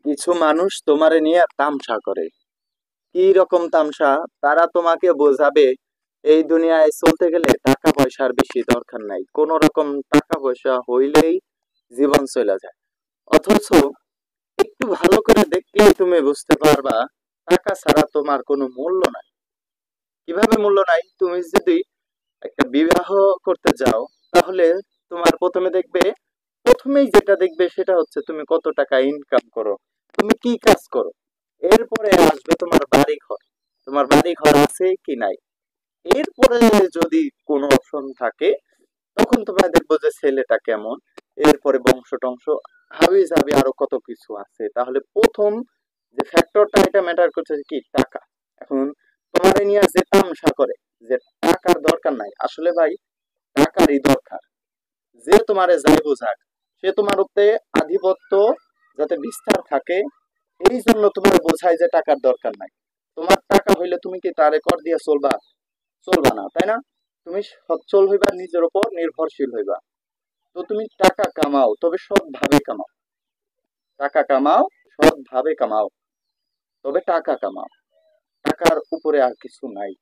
কিছু মানুষ তোমারে নিয়ে তামসা করে। কি রকম তামসা? তারা তোমাকে বোঝাবে এই দুনিয়ায় চলতে গেলে টাকা পয়সার বেশি দরকার নাই, কোন রকম টাকা পয়সা হইলেই জীবন চলে যায়। অথচ একটু ভালো করে দেখলেই তুমি বুঝতে পারবা টাকা ছাড়া তোমার কোনো মূল্য নাই। কিভাবে মূল্য নাই? তুমি যদি একটা বিবাহ করতে যাও, তাহলে তোমার প্রথমেই যেটা দেখবে সেটা হচ্ছে তুমি কত টাকা ইনকাম করো, তুমি কি কাজ করো। এরপরে আসবে তোমার বাড়ি ঘর, তোমার বাড়ি ঘর আছে কি নাই। এরপরে যদি কোনো অপশন থাকে, তখন তোমরা দেখবো যে ছেলেটা কেমন। এরপরে বংশ টংশ হাবি যাবি আরো কত কিছু আছে। তাহলে প্রথম যে ফ্যাক্টরটা, এটা ম্যাটার করছে কি টাকা। এখন তোমার নিয়ে যে তামসা করে যে টাকার দরকার নাই, আসলে ভাই টাকারই দরকার। যে তোমারে যাই বোঝাক, সে তোমার উপরে আধিপত্য যাতে বিস্তার থাকে, এই জন্য তোমার বোঝায় যে টাকার দরকার নাই। তোমার টাকা হইলে তুমি কি তারে কর দিয়ে চলবা? চলবা না, তাই না? তুমি সচ্ছল হইবা, নিজের উপর নির্ভরশীল হইবা। তো তুমি টাকা কামাও, তবে সৎভাবে কামাও। টাকা কামাও, সৎভাবে কামাও, তবে টাকা কামাও। টাকার উপরে আর কিছু নাই।